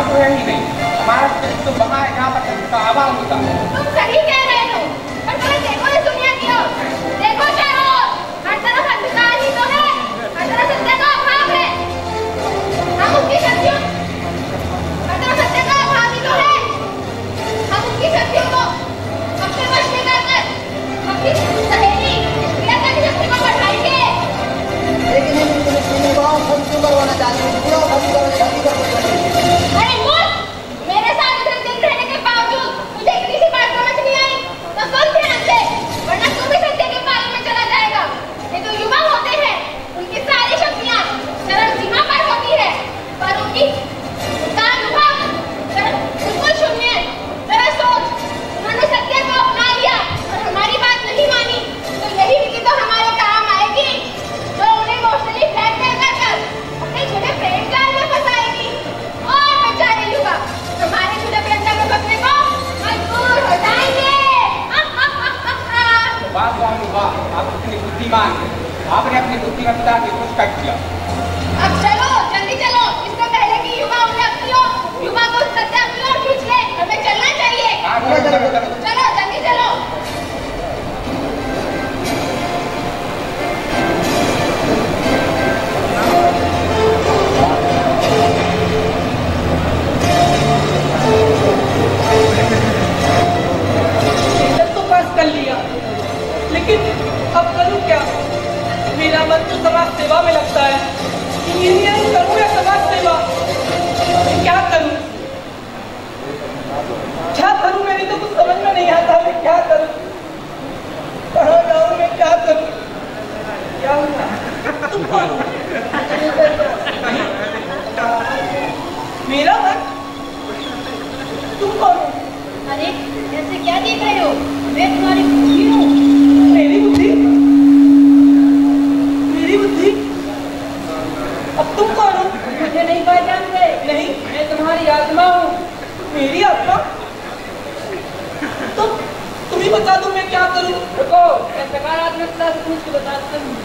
तो है ही नहीं। हमारा तो वहाँ है जहाँ पर का आवाज होता है। तुम सही कह रहे हो, पर थोड़ा देखो इस दुनिया की ओर। देखो चारों ओर, हर तरफ अंधकार ही तो है, हर तरफ सत्य का अभाव है। हम उसकी शक्तियों, हर तरफ सत्य का अभाव ही तो है। हम उसकी शक्तियों को अपने वश में कर अपनी सहेली प्रियंका की शक्ति को बढ़ाएंगे। लेकिन हम युवाओं को क्यों करवाना चाहते हैं? पूरा खत्म करने शादी कर अरे मूर्ख, मेरे साथ इधर दिन रहने के बावजूद मुझे इतनी सी बात समझ नहीं आई तो सुन ध्यान से, वरना तू भी सत्य के पाले में चला जाएगा। ये जो युवा होते हैं उनकी सारी शक्तियाँ चरम सीमा पर होती है, पर उनका अनुभव बिल्कुल शून्य है। जरा सोच, उन्होंने सत्य को अपना लिया और हमारी बात नहीं मानी, तो यही विधि तो हमारे काम आएगी, जो उन्हें इमोशनली ब्लैकमेल कर अपने झूठे प्रेम जाल में फंसाएगी। और बेचारे युवा हमारे झूठे प्रेम जाल में फंसने को मजबूर हो जाएंगे। बात वाह, आप इतनी बुद्धिमान हैं। आपने अपनी बुद्धिमत्ता की पुष्टि किया। अब चलो, जल्दी चलो, इससे पहले कि युवा उन्हें अपनी ओर, युवा को सत्य अपनी ओर खींच ले। हमें चलना चाहिए। चलो जल्दी चलो। तो पास कर लिया, लेकिन अब करूं क्या? मेरा मन तो समाज सेवा में लगता है। इंजीनियरिंग करूं या समाज सेवा? क्या करूं? क्या करूं? मेरी तो कुछ समझ में नहीं आता। मैं क्या करूं? कहाँ जाऊं? मैं क्या करूं? क्या हुआ? तुम कौन हो? मेरा मन? तुम कौन हो? अरे ऐसे क्या देख रहे हो? मैं तुम्हारी बुद्धि हूँ। मेरी बुद्धि? मेरी बुद्धि? अब तुम कौन हो? मुझे नहीं पहचानते? नहीं, मैं तुम्हारी आत्मा हूँ। मेरी आत्मा? तो तुम ही बता दो मैं क्या करूं? रुको, मैं सकारात्मकता से पूछ के बताता हूँ।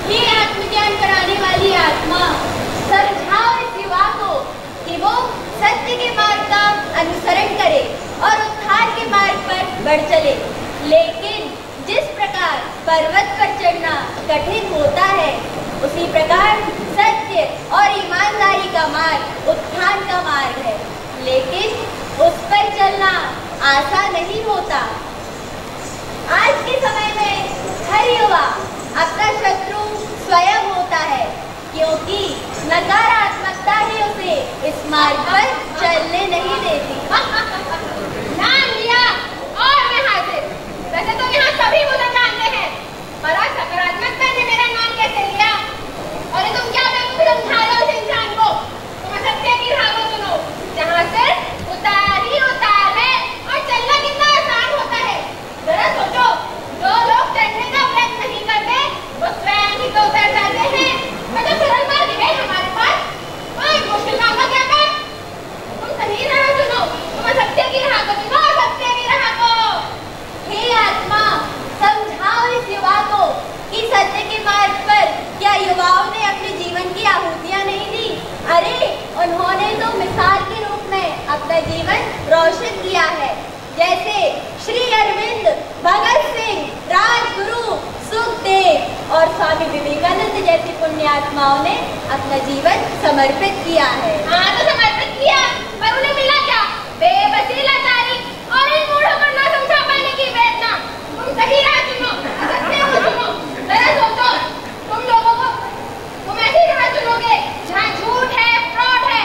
ये आत्मज्ञान कराने वाली आत्मा समझाओ इस युवा को कि वो सत्य के मार्ग का अनुसरण करे और उत्थान के मार्ग पर बढ़ चले। लेकिन जिस प्रकार पर्वत पर चढ़ना कठिन होता है, उसी प्रकार सत्य और ईमानदारी का मार्ग उत्थान का मार्ग है, लेकिन उस पर चलना आसान नहीं होता। आज के समय में हर युवा अपना शत्रु स्वयं होता है, क्योंकि नकारात्मकता ही उसे इस मार्ग पर चलने नहीं देती। नाम लिया और मैं हाजिर। वैसे तो यहाँ सभी मुझे जानते हैं, पर आज सकारात्मकता ने मेरा नाम कैसे लिया? और तुम क्या समझा रहे हो इस इंसान को? तुम सत्य की राह को चुनो, जहाँ से उतार ही उतार है और चलना कितना आसान होता है। जरा सोचो, जो लोग चढ़ने का प्रयत्न नहीं करते वो स्वयं ही तो उतर जाते हैं। मतलब सरल मार्ग है हमारे पास, कोई मुश्किल काम का क्या कर? तुम सही राह चुनो, तुम सत्य की राह को चुनो, सत्य की राह को। हे आत्मा, समझाओ इस युवा को कि सत्य के मार्ग पर क्या युवाओं ने अपने जीवन की आहुतियां नहीं दी? अरे उन्होंने तो मिसाल के रूप में अपना जीवन रोशन किया है। जैसे श्री अरविंद, भगत सिंह, राजगुरु, सुखदेव और स्वामी विवेकानंद जैसी पुण्यात्माओं ने अपना जीवन समर्पित किया है। हाँ तो समर्पित किया, पर उन्हें मिला क्या? बेबसी, लाचारी और इन मूढ़ों को ना समझा पाने की वेदना। तुम सही राह चुनो, सत्य को चुनो। जरा सोचो, तुम लोगों को तुम ऐसी राह चुनोगे जहाँ झूठ है, फ्रॉड है,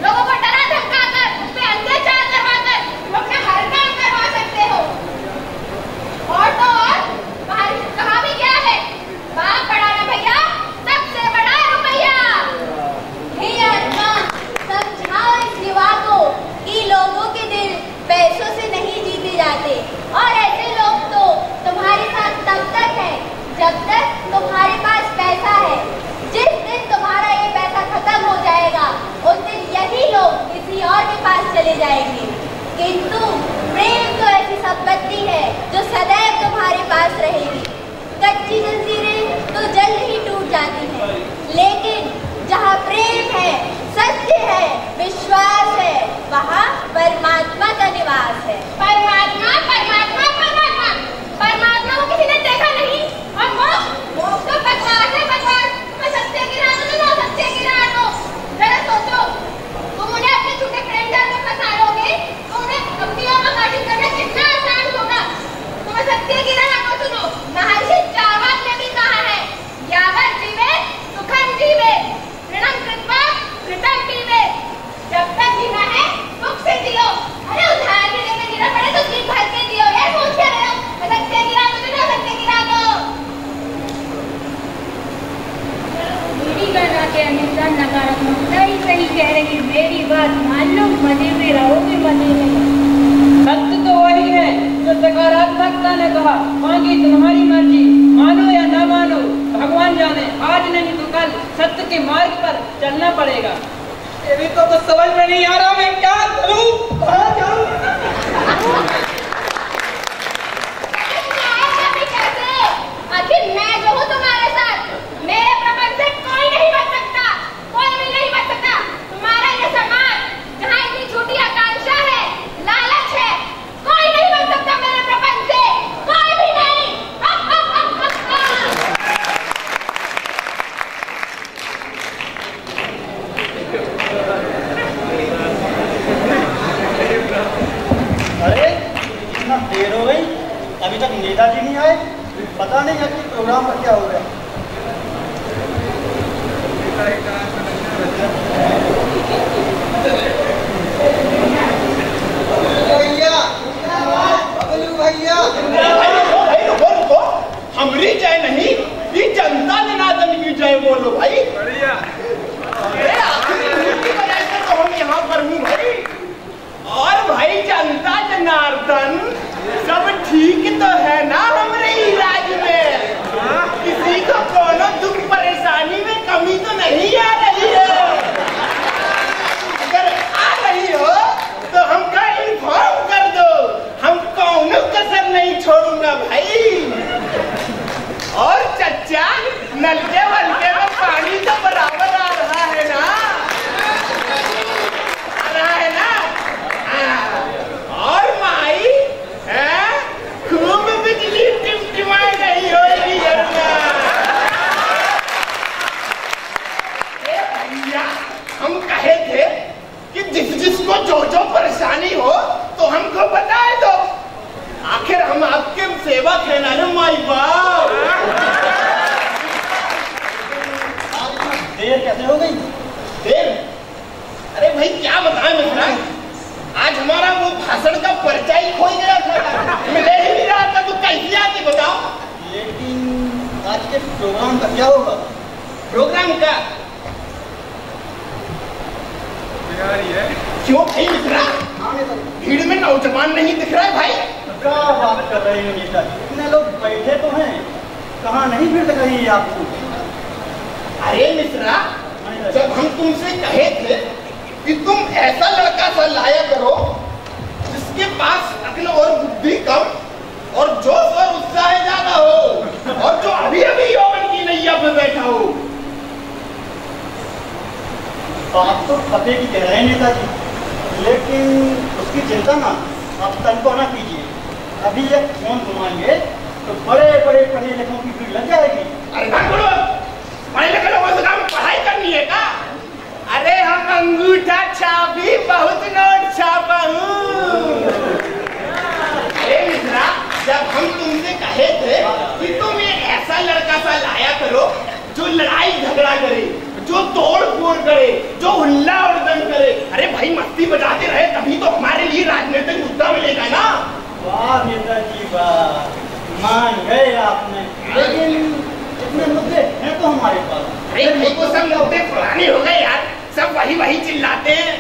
लोगों को डरा धमका कर, उस पर अत्याचार करवा कर तुम अपना हर काम करवा सकते हो। और तो और तुम्हारी कहानी क्या है? बाप बड़ा ना भैया, सबसे बड़ा रुपया। हे आत्मा, समझाओ इस युवा को कि लोगों के दिल पैसों से नहीं जीते जाते, और ऐसे लोग तो तुम्हारे साथ तब तक है जब तक तुम्हारे पास पैसा है। जिस दिन तुम्हारा ये पैसा खत्म हो जाएगा, उस दिन यही लोग किसी और के पास चले जाएंगे। किंतु प्रेम तो ऐसी संपत्ति है जो सदैव तुम्हारे पास रहेगी। कच्ची जंजीरें तो जल्द ही टूट जाती हैं, लेकिन जहाँ प्रेम है, सत्य है, विश्वास वहाँ परमात्मा का निवास है। परमात्मा परमात्मा परमात्मा परमात्मा को किसी ने देखा नहीं, और वो तो बकवास है, बकवास। तुम्हें सत्य की राह दो, सत्य की राह दो। जरा सोचो, तुम उन्हें अपने छोटे फ्रेंड में फंसा लोगे तो उन्हें अपनी ओर आकर्षित करना कितना आसान होगा। तुम्हें सत्य की राह को सुनो। महर्षि चार्वाक ने भी कहा है, यावत् जीवेत् सुखं जीवेत्, ऋणं कृत्वा ऋतं जीवेत्। जब तक जीना है सुख से जियो। अरे उधार भी लेके जीना पड़े तो जी भर के जियो। यार पूछते रहो, सत्य की राह को सुनो, सत्य की राह को। मेरी गणना के अनुसार नकारात्मकता ही सही कह रही। मेरी बात मान लो, मजे में रहोगे, मजे में। सत्य तो वही है जो सकारात्मकता ने कहा, बाकी तुम्हारी मर्जी, मानो या ना मानो भगवान जाने। आज नहीं तो कल सत्य के मार्ग पर चलना पड़ेगा। मेरी तो कुछ समझ में नहीं आ रहा, मैं क्या करूं, कहाँ जाऊं? आखिर मैं जो हूँ तुम्हारे साथ, मेरे प्रपंच से कोई नहीं बच सकता, कोई भी नहीं बच सकता। तुम्हारा ये समाज जहाँ इतनी झूठी आकांक्षा है, लालच है, कोई नहीं बच सकता मेरे प्रपंच से, कोई भी नहीं। अरे इतना देर हो गई, अभी तक नेताजी नहीं आए। पता नहीं है कि प्रोग्राम का क्या हो गया। भैया, बबलू भैया, हमारी जय नहीं, ये जनता जनार्दन की जय बोलो भाई। अरे आखिर इनकी वजह से तो हम यहाँ पर हूँ भाई। और भाई जनता जनार्दन सब ठीक तो है ना हमारे राज्य में? किसी को कोनो दुख परेशानी में कमी तो नहीं आ रही है? अगर आ रही हो तो हमको इन्फॉर्म कर दो, हम कोनो कसर नहीं छोड़ूंगा भाई। और चच्चा, नलके वलके में पानी तो बराबर आ रहा है ना? आ रहा है ना? और माई खूब बिजली टिमटिमाई रही होगी भैया। हम कहे थे कि जिसको जो परेशानी हो तो हमको बताए दो, आखिर हम आपके सेवक है ना माई बाप। देर कैसे हो गई? देर? अरे भाई क्या बताएं मित्रा, आज हमारा वो भाषण का पर्चा ही खो गया था, मिले ही नहीं रहा था। तो कैसे आके बताओ? लेकिन आज के प्रोग्राम का क्या होगा? प्रोग्राम का क्यों भाई मित्रा? भीड़ में नौजवान नहीं दिख रहा है भाई। क्या बात कर रहे हैं नेताजी? इतने लोग बैठे तो हैं, कहाँ नहीं भीड़ लग रही है आपको? अरे मित्रा, जब हम तुमसे कहे थे कि तुम ऐसा लड़का सा लाया करो जिसके पास अक्ल और बुद्धि कम और जोश और उत्साह ज्यादा हो, और जो अभी अभी यौवन की नैया पे बैठा हो। आप तो पते की कह रहे हैं नेताजी, लेकिन उसकी चिंता ना आप तनको ना कीजिए। अभी एक फोन घुमाएंगे तो बड़े बड़े पढ़े लिखों की भीड़ लग जाएगी। अरे पढ़े लिखे लोगों से काम पढ़ाई करनी है का? अरे हम अंगूठा छापी बहुत नोट छापा हूँ। अरे मित्रा, जब हम तुमसे कहे थे कि तुम ये ऐसा लड़का सा लाया करो जो लड़ाई झगड़ा करे, जो तोड़ फोड़ करे, जो हुल्ला और दंग करे। अरे भाई मस्ती बजाते रहे तभी तो हमारे लिए राजनीतिक मुद्दा मिलेगा ना। वाह नेताजी वाह, मान गए आपने। लेकिन इतने मुद्दे हैं तो हमारे पास। अरे भाई वो सब मुद्दे पुराने हो गए यार, सब वही चिल्लाते हैं।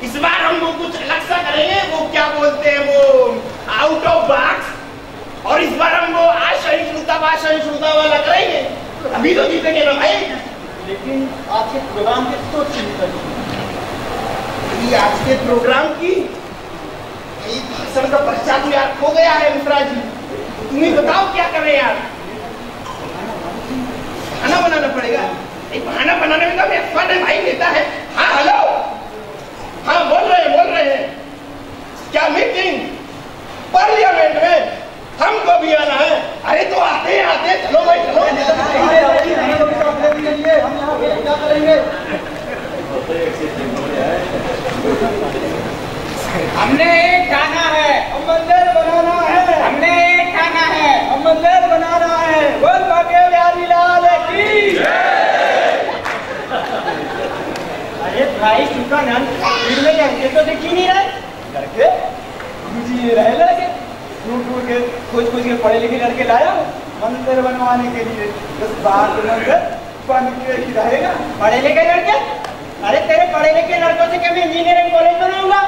इस बार हम वो कुछ अलग सा करेंगे, वो क्या बोलते हैं, वो आउट ऑफ बॉक्स। और इस बार हम वो असहिष्णुता वाला करेंगे, अभी तो जीतेंगे ना भाई। लेकिन आज के प्रोग्राम की तो चिंता नहीं। आज के प्रोग्राम की भाषण का पर्चा तो यार खो गया है मिश्रा जी, तुम्हें बताओ क्या करें यार? खाना बनाना पड़ेगा। खाना बनाने में तो एक्सपर्ट है भाई, नेता है। हाँ हेलो, हाँ बोल रहे हैं क्या मीटिंग पार्लियामेंट में हमको भी आना है? अरे तो आते चलो भाई चलो। हम यहाँ क्या करेंगे? हमने एक ठाना है, हम मंदिर बनाना है, हमने एक ठाना है, हम मंदिर बनाना है। बोल बाके बिहारी लाल की। अरे भाई सुखानंद, इनमें लड़के तो दिख ही नहीं रहे। लड़के जी रहे लड़के, ढूंढ के खोज के पढ़े लिखे लड़के लाया मंदिर बनवाने के लिए। बस बात मंदिर बन के ही रहेगा। पढ़े लिखे लड़के? अरे तेरे पढ़े लिखे लड़कों से क्या मैं इंजीनियरिंग कॉलेज बनाऊंगा?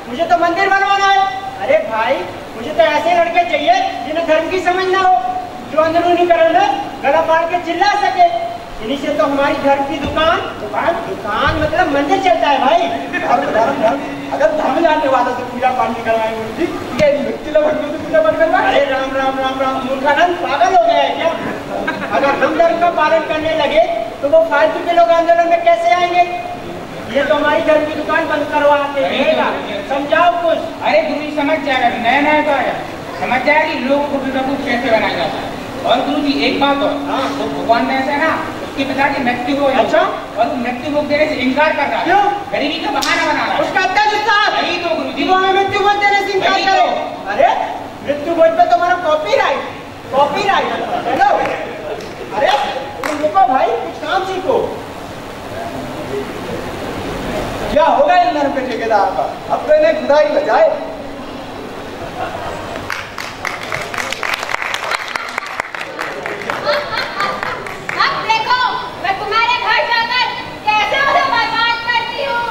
मुझे तो मंदिर बनवाना है। अरे भाई मुझे तो ऐसे लड़के चाहिए जिन्हें धर्म की समझ ना हो, जो अंदरूनी करण में गला फाड़ के चिल्ला सके। इन्हीं से तो हमारी धर्म की दुकान मतलब मंदिर चलता है भाई। धर्म अगर धर्म जानने वालों से पूजा पाठ नहीं करवाएंगे अरे राम राम राम राम मूर्खानंद पागल हो गया है क्या? अगर हम धर्म का पालन करने लगे तो वो फालतू के लोग आंदोलन में कैसे आएंगे? ये तो हमारी धर्म की दुकान बंद करवाते रहेगा। समझाओ कुछ। अरे गुरुजी समझ जाएगा, नया तो आया, समझ जाएगा कि लोगों को बेवकूफ कैसे बनाया जाता है। और गुरुजी एक बात और, तो भगवान ने ऐसा ना उसके पिता की मृत्यु हो, अच्छा, और वो मृत्यु भोग देने से इनकार कर रहा है। क्यों? गरीबी का बहाना बना रहा है। उसका अत्ता गुस्सा यही तो गुरुजी, वो हमें मृत्यु भोज देने से इनकार करे। अरे मृत्यु भोज पे तुम्हारा कॉपीराइट चलो। अरे तुम रुको भाई, कुछ काम सीखो। क्या होगा इन नर पे ठेकेदार का? अब तो इन्हें खुदाई बजाए। अब देखो मैं तुम्हारे घर जाकर कैसे उसे बर्बाद करती हूँ।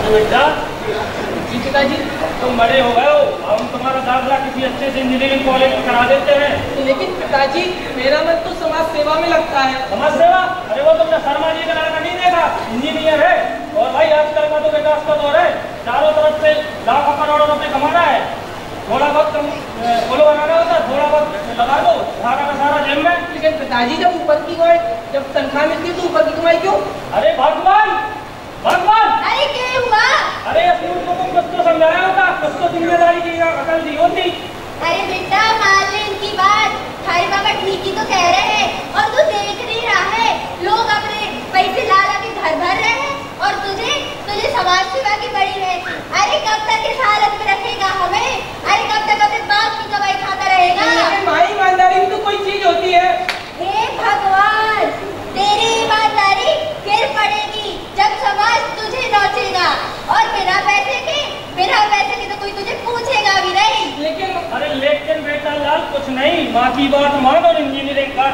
बेटा जी, पिताजी तुम बड़े हो गए हो, हम तुम्हारा दाखिला किसी अच्छे से इंजीनियरिंग कॉलेज में करा देते हैं। लेकिन पिताजी मेरा मन तो समाज सेवा में लगता है। समाज सेवा? अरे वो तुमने शर्मा जी का लड़का नहीं देखा, इंजीनियर है। और भाई आजकल का तो विकास का दौर है, चारों तरफ से लाखों करोड़ों रुपए कमाना है। थोड़ा बहुत बोलो बनाना होता, थोड़ा बहुत लगा दो, सारा का सारा जेब में। लेकिन पिताजी जब ऊपर की कमाई, जब तनख्वाह मिलती है तो ऊपर की कमाई क्यों? अरे भगवान भगवान, अरे क्या हुआ? अरे स्कूल को तुम कुछ तो समझाया होता, कुछ तो जिम्मेदारी की अकल दी होती। अरे बेटा मान ले इनकी बात, थारे बाबा ठीक ही तो कह रहे हैं। और तू देख नहीं रहा है लोग अपने पैसे ला के घर भर रहे हैं, और तुझे समाज सेवा की बड़ी है। अरे कब तक इस हालत में रखेगा हमें? अरे कब तक अपने बाप की कमाई खाता रहेगा? माँ ईमानदारी भी तो कोई चीज होती है। हे भगवान, तेरी ईमानदारी फिर पड़ेगी जब समाज तुझे नोचेगा, और बिना पैसे के तो कोई तुझे पूछेगा भी नहीं। लेकिन बेटा लाल कुछ नहीं, माँ की बात मानो, इंजीनियरिंग कर।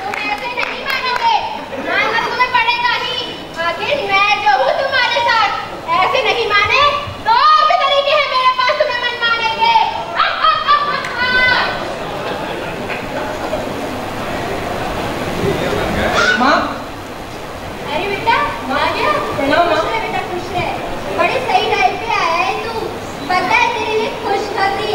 तुम ऐसे नहीं मानोगे, मानना तो तुम्हें पड़ेगा ही। आखिर मैं जो हूँ तुम्हारे साथ, ऐसे नहीं माने तो और भी तरीके हैं मेरे पास तुम्हें मन मानेंगे। माँ, अरे बेटा आ गया। प्रणाम माँ। बेटा खुश है, बड़े सही टाइम पे आया है तू। पता है तेरे लिए खुशखबरी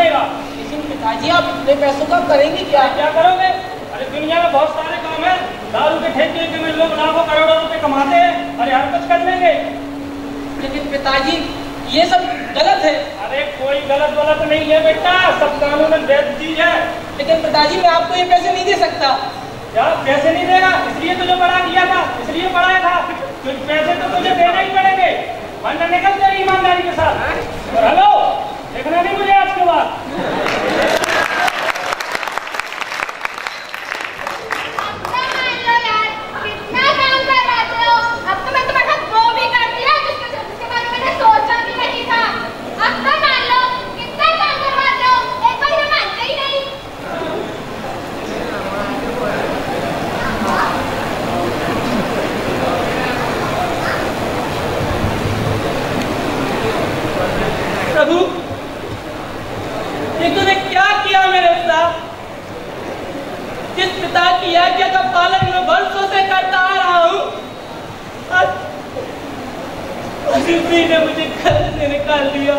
बनेगा। लेकिन पिताजी आप इतने पैसों का करेंगे क्या? क्या करोगे? अरे दुनिया में बहुत सारे काम है। दारू के ठेके में लोग लाखों करोड़ों रुपए कमाते हैं। अरे हर कुछ कर लेंगे। लेकिन पिताजी ये सब गलत है। अरे कोई गलत नहीं है बेटा, सब कानून में वैध चीज है। लेकिन पिताजी मैं आपको ये पैसे नहीं दे सकता। क्या पैसे नहीं देगा? इसलिए तुझे पढ़ा दिया था, इसलिए पढ़ाया था। कुछ पैसे तो तुझे देने ही पड़ेंगे, वरना निकल जाए ईमानदारी के साथ। और हेलो, देखना नहीं मुझे आज के बाद। प्रभु, ये तूने क्या किया मेरे साथ? जिस पिता की आज्ञा का पालन मैं वर्षों से करता आ रहा हूँ, आज उसी ने मुझे घर से निकाल दिया।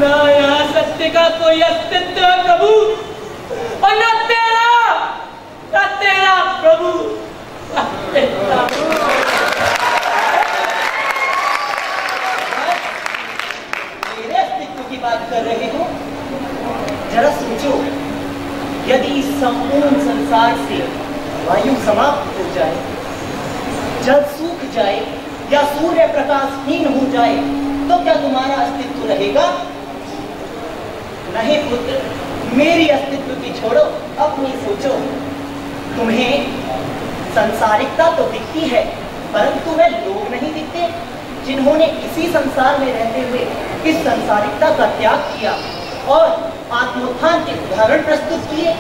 ना यहाँ सत्य का कोई अस्तित्व है प्रभु, और न तेरा प्रभु। की बात कर रहे हो? जरा सोचो, यदि इस संपूर्ण संसार से वायु समाप्त हो जाए, जल सूख जाए या सूर्य प्रकाशहीन हो जाए, तो क्या तुम्हारा अस्तित्व रहेगा? नहीं पुत्र, मेरी अस्तित्व की छोड़ो, अपनी सोचो। तुम्हें संसारिकता तो दिखती है, परंतु वे लोग नहीं दिखते जिन्होंने इसी संसार में रहते हुए इस संसारिकता का त्याग किया और आत्मोत्थान के उदाहरण प्रस्तुत किए।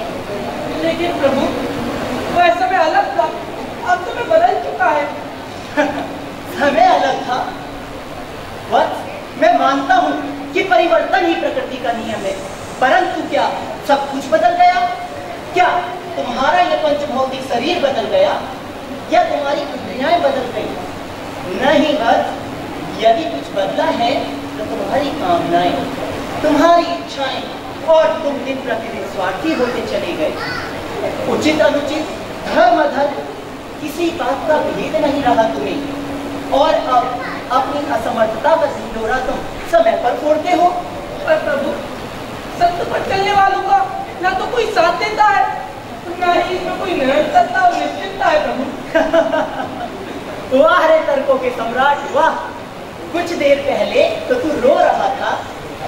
लेकिन प्रभु, वह समय अलग था, अब तो मैं बदल चुका है। समय अलग था? मैं मानता हूँ कि परिवर्तन ही प्रकृति का नियम है, परंतु क्या सब कुछ बदल गया? क्या तुम्हारा यह पंचभौतिक शरीर बदल गया या तुम्हारी इंद्रियाएं बदल गई? नहीं, बस यदि कुछ बदला है तो तुम्हारी कामनाएं, तुम्हारी इच्छाएं, और तुम दिन प्रतिदिन स्वार्थी होते चले गए। उचित अनुचित, धर्म अधर्म, किसी बात का भेद नहीं रहा तुम्हें, और अब अपनी असमर्थता का ढिंढोरा तुम समय पर फोड़ते हो। पर प्रभु, सत्य पर चलने वालों का ना तो कोई साथ देता है, ना ही इसमें कोई निरंतरता और निश्चितता है प्रभु। वाह रे तर्कों के सम्राट, वाह! कुछ देर पहले तो तू रो रहा था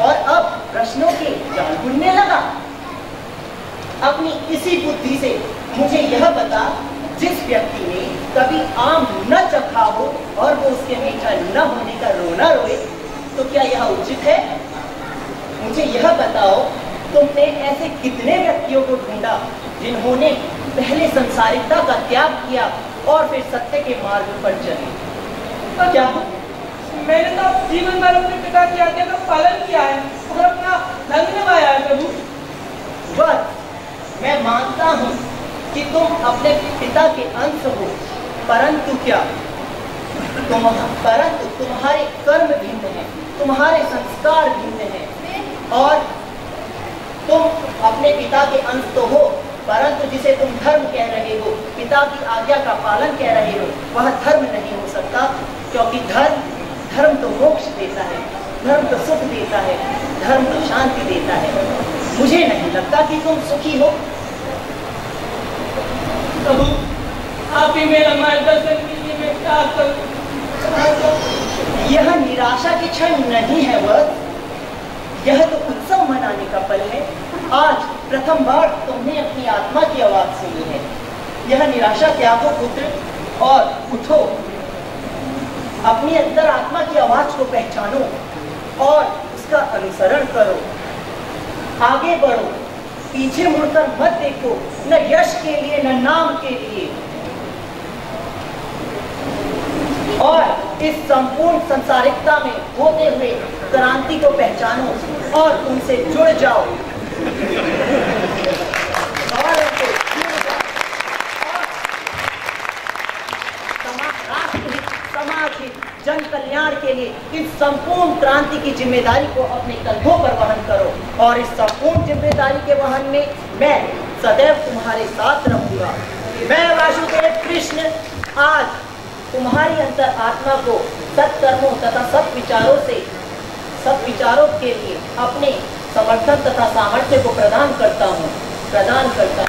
और अब प्रश्नों के जाल बुनने लगा। अपनी इसी बुद्धि से मुझे यह बता, जिस व्यक्ति ने कभी आम न चखा हो और वो उसके मीठा न होने का रोना रोए, तो क्या यह उचित है? मुझे यह बताओ, तुमने ऐसे कितने व्यक्तियों को ढूंढा जिन्होंने पहले संसारिकता का त्याग किया और फिर सत्य के मार्ग पर चले? क्या मैंने तो जीवन भर अपने पिता की आज्ञा का पालन किया है और अपना धर्म निभाया है प्रभु। बस मैं मानता हूँ कि तुम अपने पिता के अंश हो, परंतु तुम्हारे कर्म भिन्न हैं, तुम्हारे संस्कार भिन्न हैं, और तुम अपने पिता के अंश तो हो, परंतु जिसे तुम धर्म कह रहे हो, पिता की आज्ञा का पालन कह रहे हो, वह धर्म नहीं हो सकता, क्योंकि धर्म तो मोक्ष देता है, धर्म तो सुख देता है, धर्म तो शांति देता है। मुझे नहीं लगता कि तुम सुखी हो। प्रभु, आप ही मेरा मार्गदर्शन कीजिए, मैं क्या करूं? यह निराशा की क्षण नहीं है, यह तो उत्सव मनाने का पल है। आज प्रथम बार तुमने अपनी आत्मा की आवाज सुनी है। यह निराशा त्यागो पुत्र और उठो, अपनी अंतर आत्मा की आवाज को पहचानो और उसका अनुसरण करो। आगे बढ़ो, पीछे मुड़कर मत देखो, न यश के लिए न नाम के लिए। और इस संपूर्ण संसारिकता में होते हुए क्रांति को पहचानो और उनसे जुड़ जाओ। समाज हित, जन कल्याण कल्याण के लिए इस संपूर्ण क्रांति की जिम्मेदारी को अपने कंधों पर वहन करो और इस संपूर्ण जिम्मेदारी के वहन में मैं सदैव तुम्हारे साथ रहूंगा। मैं वासुदेव कृष्ण आज तुम्हारी अंतर आत्मा को सत्कर्मों तथा सत विचारों के लिए अपने समर्थन तथा सामर्थ्य को प्रदान करता